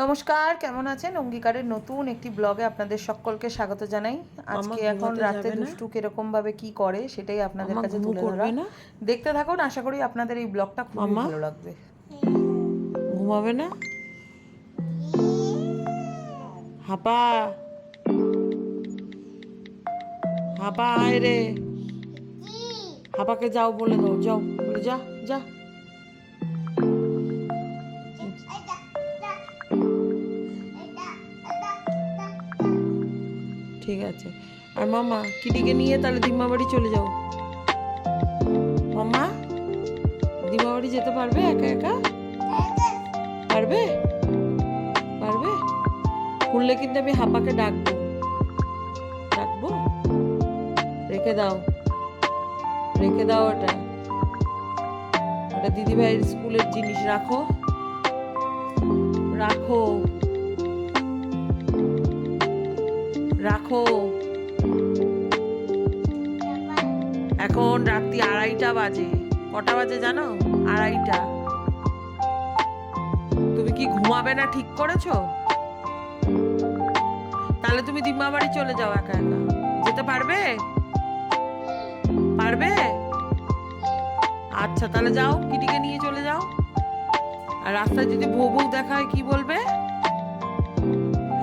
নমস্কার, কেমন আছেন? অঙ্গীকারের নতুন একটি ব্লগে আপনাদের সকলকে স্বাগত জানাই। মামা আজকে এখন ঘুমাতে রাতে যাবে না? দুষ্টু কিরকমভাবে কি করে সেটাই আপনাদের মামা কাছে ঘুমু তুলে ধরা। করবে না? দেখতে থাকুন, আশা করি আপনাদের এই ব্লগটা খুবই মামা ভালো লাগবে। ঘুমাবে না? হাপা, হাপা আয় রে। হাপাকে যাও বলে দাও, যাও বলে যা যা। ঠিক আছে। আর মামা কিটিকে নিয়ে তাহলে দিম্মা বাড়ি চলে যাও। মামা দিম্মা বাড়ি যেতে পারবে একা একা? পারবে? পারবে? খুললে কিন্তু আমি হাপাকে ডাকবো। ডাকবো? রেখে দাও, রেখে দাও ওটা। ওটা দিদিভাইয়ের স্কুলের জিনিস, রাখো রাখো রাখো। এখন রাত্রি 2:30 বাজে। কটা বাজে জানো? 2:30। তুমি কি ঘুমাবে না ঠিক করেছো? তাহলে তুমি দিম্মা বাড়ি চলে যাও একা একা। যেতে পারবে? পারবে? আচ্ছা তাহলে যাও, কিটিকে নিয়ে চলে যাও। আর রাস্তায় যদি বউ বউ দেখা হয় কি বলবে?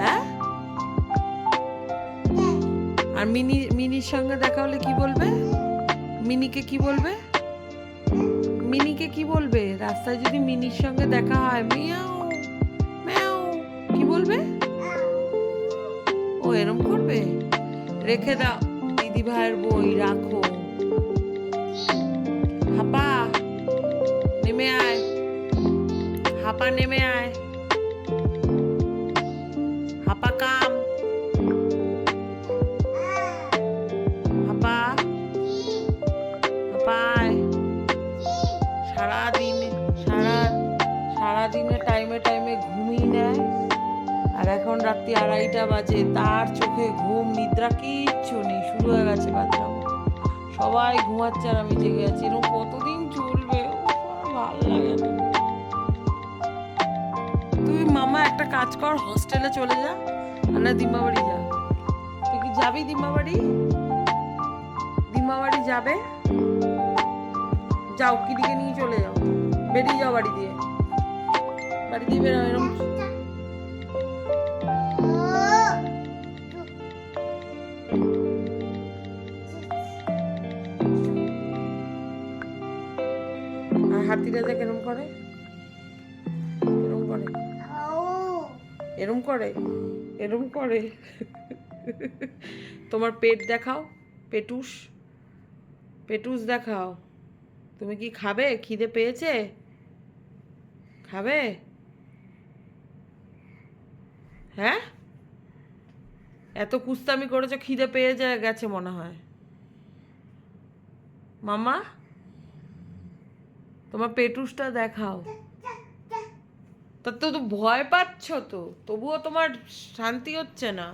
হ্যাঁ? আর মিনির সঙ্গে দেখা হলে কি বলবে? মিনিকে কি বলবে? মিনিকে কি বলবে? রাস্তায় যদি মিনির সঙ্গে দেখা হয়, মিয়াও ম্যাও, কি বলবে? ও এরম করবে? রেখে দাও, দিদি ভাইয়ের বই রাখো। হাপা নেমে আয়, হাপা নেমে আয়। হাপা কাম, হাপা হাপা আয়। সারাদিন সারা সারাদিনে টাইমে টাইমে ঘুমিয়ে নেয়, আর এখন রাত্রি 2:30 বাজে, তার চোখে ঘুম নিদ্রা কিচ্ছু নেই। শুরু হয়ে গেছে বাচ্চা, সবাই ঘুমাচ্ছে আর আমি জেগে আছি। এরকম কতদিন চলবে? ভাল লাগে না। তুই মামা একটা কাজ কর, হস্টেলে চলে যা, আর না দিম্মা বাড়ি যা। তুই কি যাবি দিম্মা বাড়ি? দিম্মা বাড়ি যাবে? যাও, কিটিকে নিয়ে চলে যাও, বেরিয়ে যাও বাড়ি দিয়ে, বাড়ি দিয়ে বেরো। এরকম আর হাতি রাজা কেরম করে? এরম করে, এরম করে, এরম করে। তোমার পেট দেখাও, পেটুস, পেটুস দেখাও। তুমি কি খাবে? খিদে পেয়েছে? খাবে? হ্যাঁ, এত কুস্তামি করেছো, খিদে পেয়ে গেছে মনে হয়। মামা তোমার পেটুসটা দেখাও। তা তো তো ভয় পাচ্ছ তো, তবুও তোমার শান্তি হচ্ছে না।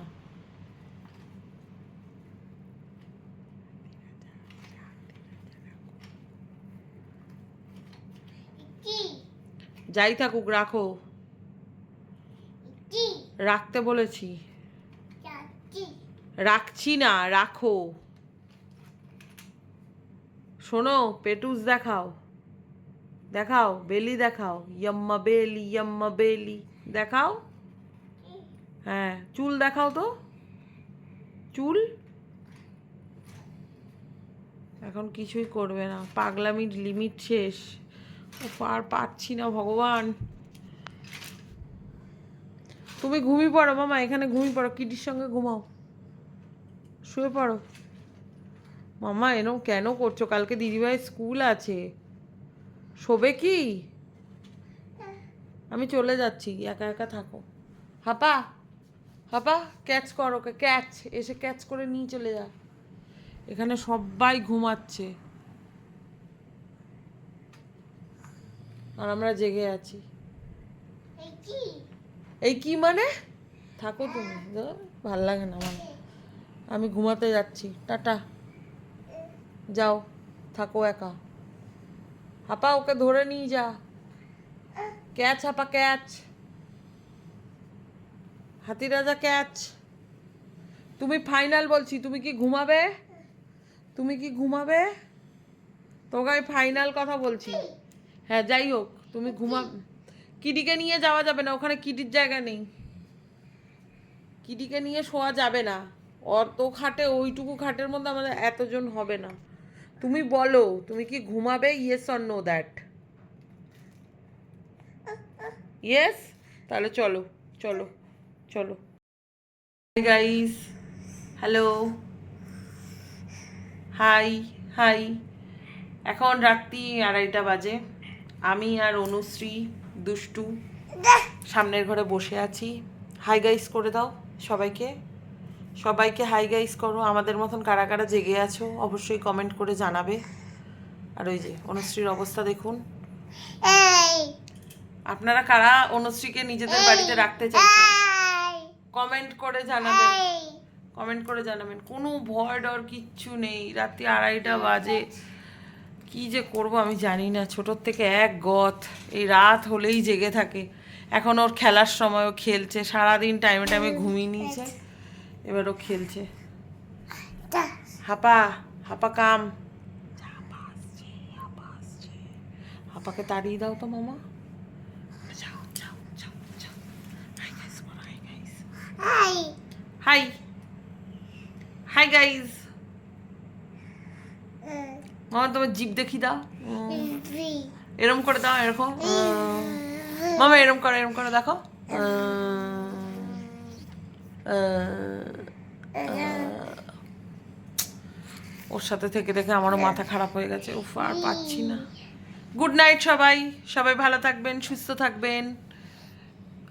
যাই থাকুক, রাখো। রাখতে বলেছি, রাখছি না, রাখো। শোনো, পেটুস দেখাও, দেখাও, বেলি দেখাও, ইয়াম্মা বেলি, ইয়াম্মা বেলি দেখাও। হ্যাঁ, চুল দেখাও তো, চুল। এখন কিছুই করবে না, পাগলামির লিমিট শেষ। আর পারছি না ভগবান। তুমি ঘুমিয়ে পড়ো মামা, এখানে ঘুমিয়ে পড়ো, কিটির সঙ্গে ঘুমাও, শুয়ে পড়ো। মামা এরম কেন করছো? কালকে দিদিভাই স্কুল আছে, শোবে কি? আমি চলে যাচ্ছি, একা একা থাকো। হাপা, হাপা ক্যাচ কর ওকে, ক্যাচ, এসে ক্যাচ করে নিয়ে চলে যা। এখানে সবাই ঘুমাচ্ছে আর আমরা জেগে আছি। এই কি মানে? থাকো তুমি, ভাল লাগে না আমার। আমি ঘুমাতে যাচ্ছি, টাটা, যাও, থাকো একা। হাপা ওকে ধরে নিয়ে যা, ক্যাচ হাপা ক্যাচ। হাতিরাজা ক্যাচ। তুমি ফাইনাল বলছি, তুমি কি ঘুমাবে? তুমি কি ঘুমাবে? তোকে আমি ফাইনাল কথা বলছি। হ্যাঁ যাই হোক, তুমি কিডিকে নিয়ে যাওয়া যাবে না, ওখানে কিডির জায়গা নেই। কিডিকে নিয়ে শোয়া যাবে না, অত খাটে, ওইটুকু খাটের মধ্যে আমাদের এতজন হবে না। তুমি বলো, তুমি কি ঘুমাবে? Yes or know that? Yes? তাহলে চলো চলো চলো। Hi guys, hello, high high. এখন রাত্রি 2:30 বাজে। আমি আর অনুশ্রী, দুষ্টু সামনের ঘরে বসে আছি। হাই গাইস করে দাও সবাইকে, সবাইকে হাই গাইস করো। আমাদের মতন কারা কারা জেগে আছো অবশ্যই কমেন্ট করে জানাবে। আর ওই যে অনুশ্রীর অবস্থা দেখুন। আপনারা কারা অনুশ্রীকে নিজেদের বাড়িতে রাখতে চাইছেন কমেন্ট করে জানাবেন, কমেন্ট করে জানাবেন। কোনো ভয় ডর কিচ্ছু নেই। রাত্রি 2:30 বাজে, কি যে করব আমি জানি না। ছোটোর থেকে এক গত, এই রাত হলেই জেগে থাকে। এখন ওর খেলার সময় ও খেলছে, সারাদিন টাইমে টাইমে ঘুমিয়ে নিয়েছে, এবার ও খেলছে। হাপা হাপা কাম, হাপাকে তাড়িয়ে দাও তো মামা। যাও যাও যাও যাও। হাই গাইস বলো, hi guys. High hi guys. মামা তোমার জিভ দেখি দাও, এরম করে দাও, এরকম। মামা এরম করে, এরম করে দেখো। ওর সাথে থেকে দেখে আমারও মাথা খারাপ হয়ে গেছে। উফ, আর পাচ্ছি না। গুড নাইট সবাই, সবাই ভালো থাকবেন, সুস্থ থাকবেন।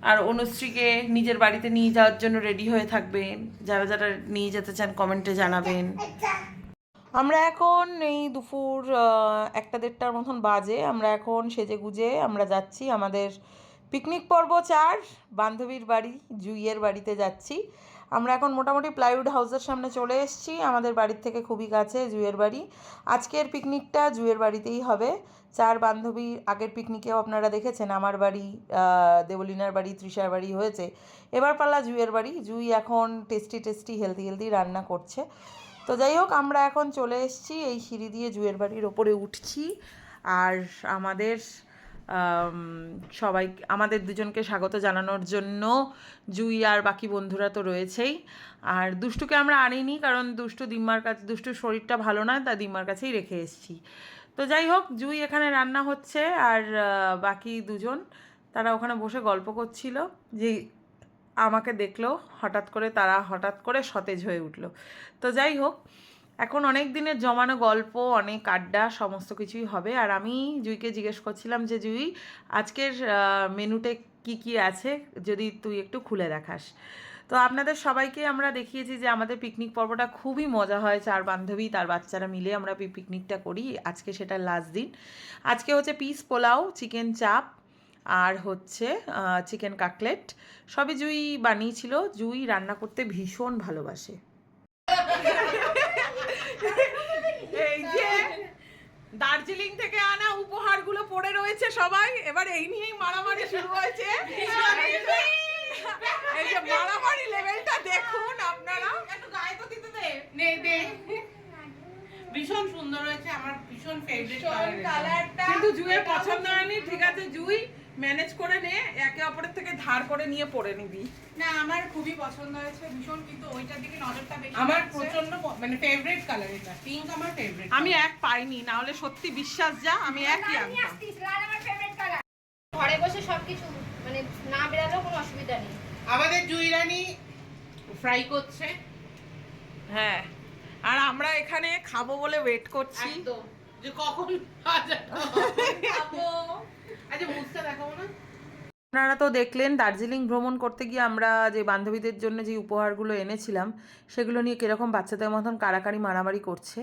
আর অনুশ্রীকে নিজের বাড়িতে নিয়ে যাওয়ার জন্য রেডি হয়ে থাকবেন। যারা যারা নিয়ে যেতে চান কমেন্টে জানাবেন। আমরা এখন এই দুপুর 1-1:30টার মতন বাজে। আমরা এখন সেজে গুজে আমরা যাচ্ছি আমাদের পিকনিক পর্ব 4 বান্ধবীর বাড়ি, জুইয়ের বাড়িতে যাচ্ছি। আমরা এখন মোটামুটি প্লাইউড হাউসের সামনে চলে এসেছি। আমাদের বাড়ির থেকে খুবই কাছে জুইয়ের বাড়ি। আজকের পিকনিকটা জুইয়ের বাড়িতেই হবে। 4 বান্ধবী, আগের পিকনিকেও আপনারা দেখেছেন আমার বাড়ি, দেবলিনার বাড়ি, তৃষার বাড়ি হয়েছে। এবার পাল্লা জুইয়ের বাড়ি। জুই এখন টেস্টি হেলদি রান্না করছে। তো যাই হোক, আমরা এখন চলে এসেছি, এই সিঁড়ি দিয়ে জুইয়ের বাড়ির ওপরে উঠছি। আর আমাদের সবাই, আমাদের দুজনকে স্বাগত জানানোর জন্য জুই আর বাকি বন্ধুরা তো রয়েছেই। আর দুষ্টুকে আমরা আনিনি, কারণ দুষ্টুর শরীরটা ভালো নয়, তা দিম্মার কাছেই রেখে এসেছি। তো যাই হোক, জুই এখানে রান্না হচ্ছে, আর বাকি দুজন তারা ওখানে বসে গল্প করছিল। যে আমাকে দেখলো তারা হঠাৎ করে সতেজ হয়ে উঠলো। তো যাই হোক, এখন অনেক দিনের জমানো গল্প, অনেক আড্ডা, সমস্ত কিছুই হবে। আর আমি জুইকে জিজ্ঞেস করছিলাম যে জুই, আজকের মেনুতে কি কি আছে যদি তুই একটু খুলে দেখাস। তো আপনাদের সবাইকে আমরা দেখিয়েছি যে আমাদের পিকনিক পর্বটা খুবই মজা হয়। 4 বান্ধবী তার বাচ্চারা মিলে আমরা পিকনিকটা করি। আজকে সেটা লাস্ট দিন। আজকে হচ্ছে পিস পোলাও, চিকেন চাপ, আর হচ্ছে চিকেন কাটলেট। সবই জুই বানিয়েছিল। জুই রান্না করতে ভীষণ ভালোবাসে। এই যে দার্জিলিং থেকে আনা উপহারগুলো পড়ে রয়েছে সবাই, এবার এই নিয়েই মারামারি শুরু হয়েছে। এই যে মারামারি লেভেলটা দেখুন আপনারা। একটু গায়ে তো দিতে দে। ভীষণ সুন্দর হয়েছে, আমার ভীষণ ফেভারিট কালারটা। কিন্তু জুইয়ের পছন্দ হয়নি। ঠিক আছে জুই, ম্যানেজ করে নে, একে অপরের থেকে ধার করে নিয়ে পড়ে নিবি। না, আমার খুবই পছন্দ হয়েছে ভীষণ, কিন্তু ওইটার দিকে নজরটা বেশি। আমার প্রচন্ড মানে ফেভারিট কালার এটা, পিঙ্ক আমার ফেভারিট। আমি এক পাইনি, না হলে সত্যি বিশ্বাস যা আমি একই আনতাম। ঘরে বসে সবকিছু মানে না বেরালেও কোনো অসুবিধা নেই। আমাদের জুই রানী ফ্রাই করছে। হ্যাঁ, আর আমরা এখানে খাবো বলে ওয়েট করছি। একদম, যে কখন খাবো। আচ্ছা মুখটা দেখাবো না। আপনারা তো দেখলেন দার্জিলিং ভ্রমণ করতে গিয়ে আমরা যে বান্ধবীদের জন্য যে উপহারগুলো এনেছিলাম সেগুলো নিয়ে কীরকম বাচ্চাদের মতন কাড়াকাড়ি মারামারি করছে।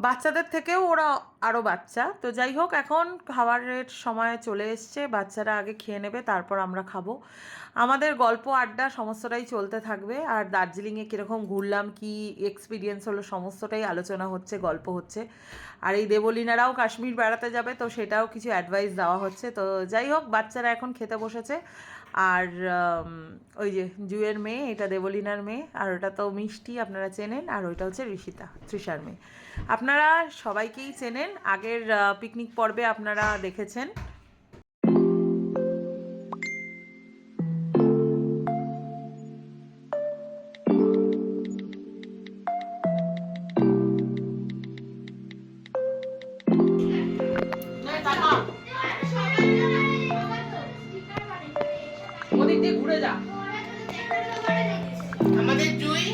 বাচ্চাদের থেকেও ওরা আরও বাচ্চা। তো যাই হোক, এখন খাবারের সময় চলে এসছে। বাচ্চারা আগে খেয়ে নেবে, তারপর আমরা খাবো। আমাদের গল্প আড্ডা সমস্তটাই চলতে থাকবে। আর দার্জিলিংয়ে কীরকম ঘুরলাম, কি এক্সপিরিয়েন্স হলো, সমস্তটাই আলোচনা হচ্ছে, গল্প হচ্ছে। আর এই দেবলিনারাও কাশ্মীর বেড়াতে যাবে, তো সেটাও কিছু অ্যাডভাইস দেওয়া হচ্ছে। তো যাই হোক, বাচ্চারা এখন খেতে বসেছে। আর ওই যে জুয়ের মেয়ে, এটা দেবলিনার মেয়ে, আর ওটা তো মিষ্টি আপনারা চেনেন, আর ওইটা হচ্ছে ঋষিতা, তৃষার মেয়ে। আপনারা সবাইকেই চেনেন, আগের পিকনিক পর্বে আপনারা দেখেছেন। ওদিক দিয়ে ঘুরে যা। আমাদের জুই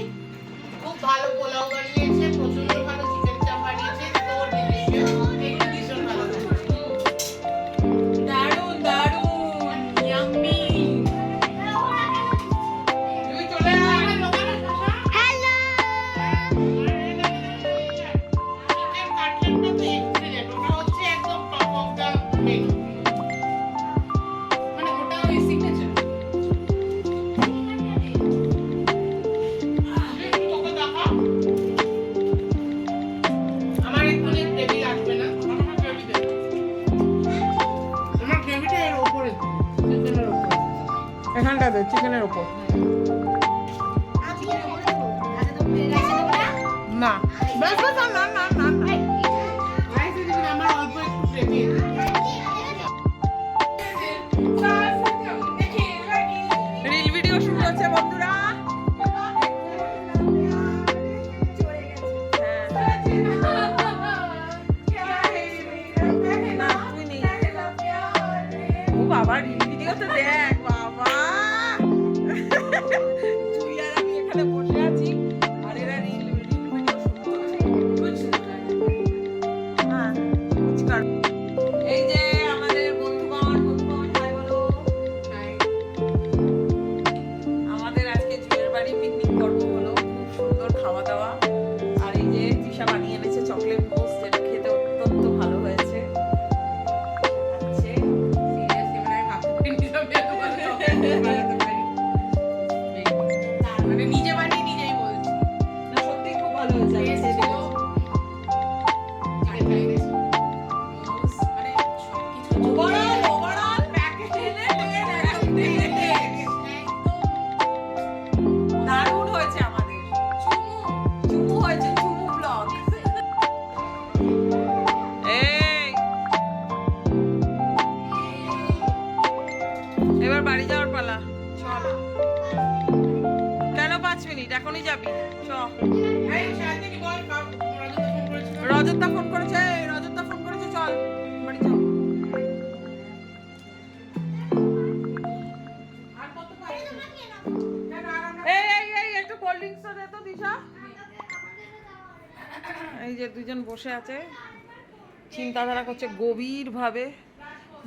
খুব ভালো পোলাও বানিয়েছে, প্রচন্ড ভালো চিকেন চাপ বানিয়েছে, তো ডিলিশিয়াস, এগুলো ভীষণ ভালো লাগছে। দারুণ দারুণ ইয়াম্মি। জুই চলে আয়। চিকেন কাটলেটটা তো এক্সিলেন্ট, ওটা হচ্ছে একদম টপ অফ দ্য মেনু, মানে ওটা ওই সিগনেচার। আমার এক্ষুনি গ্রেভি আসবে না, আমার গ্রেভি দেবে, আমার গ্রেভিটা এর উপরে চিকেনের উপরে, এখানটা দে, চিকেনের ওপর। না বাস বাস, না না না না, রাইসে দিবি না, আমার অল্প একটু গ্রেভি। রিল ভিডিও শুরু হচ্ছে বন্ধুরা। ও বাবা, রিল ভিডিওতে দেখ বাবা। তুই আর আমি এখানে বসে আছি, আর এরা রিল ভিডিও শুরু করছে। হ্যাঁ, নমস্কার। এই যে আমাদের বন্ধুগণ, হাই বলো। আমাদের আজকে জুয়ের বাড়ি পিকনিক পর্ব হলো, খুব সুন্দর খাওয়া দাওয়া। আর এই যে তৃষা বানিয়ে এনেছে চকলেট মুস, যেটা খেতে অত্যন্ত ভালো হয়েছে। আচ্ছা, সিরিয়াসলি মানে আমি ভাবতে পারিনি যে আমি এত ভালো chocolate বানাতে পারি। মানে নিজে বানিয়ে নিজেই বলছি। না সত্যি খুব ভালো হয়েছে। আমি খেয়ে দেখেছি। চিকেন ফ্রাইড রাইস, মোমোস, মানে সবকিছু ওভারঅল দারুণ হয়েছে আমাদের। চুমু হয়েছে, চুমু ব্লগ। এই এবার বাড়ি যাওয়ার পালা, চল। কেন 5 মিনিট, এখনই যাবি? চ। এই শান্তিনি বল, রজত ফোন করেছিল। রজতদা ফোন করেছে, রজতদা ফোন করেছে, চল বাড়ি চল। আর কত পাই? কেন আর আমরা এই একটু কোল্ড ড্রিঙ্কসটা দে তো দিশা। এই যে দুজন বসে আছে, চিন্তাধারা করছে গভীর ভাবে।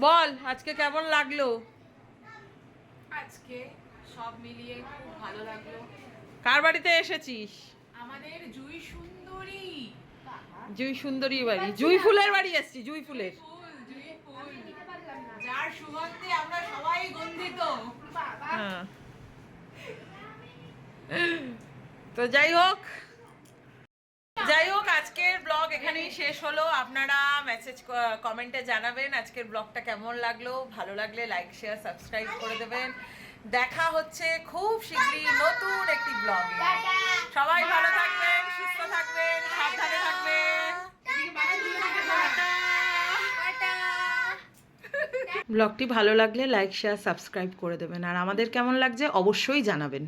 বল আজকে কেমন লাগলো? আজকে সব মিলিয়ে খুব ভালো লাগলো। কার বাড়িতে এসেছিস? আমাদের জুই সুন্দরী জুই সুন্দরী বাড়ি, জুই ফুলের বাড়ি এসেছি, জুই ফুলের। ফুল, জুই ফুল, যার সুগন্ধে আমরা সবাই গন্ধিত। হ্যাঁ। তো যাই হোক আজকের ব্লগ এখানেই শেষ হলো। আপনারা মেসেজ কমেন্টে জানাবেন আজকের ব্লগটা কেমন লাগলো। ভালো লাগলে লাইক শেয়ার সাবস্ক্রাইব করে দেবেন। দেখা হচ্ছে খুব শীঘ্রই নতুন একটি ব্লগে। সবাই ভালো থাকবেন, সুস্থ থাকবেন, সাবধানে থাকবেন। ব্লগটি ভালো লাগলে লাইক শেয়ার সাবস্ক্রাইব করে দেবেন, আর আমাদের কেমন লাগছে অবশ্যই জানাবেন।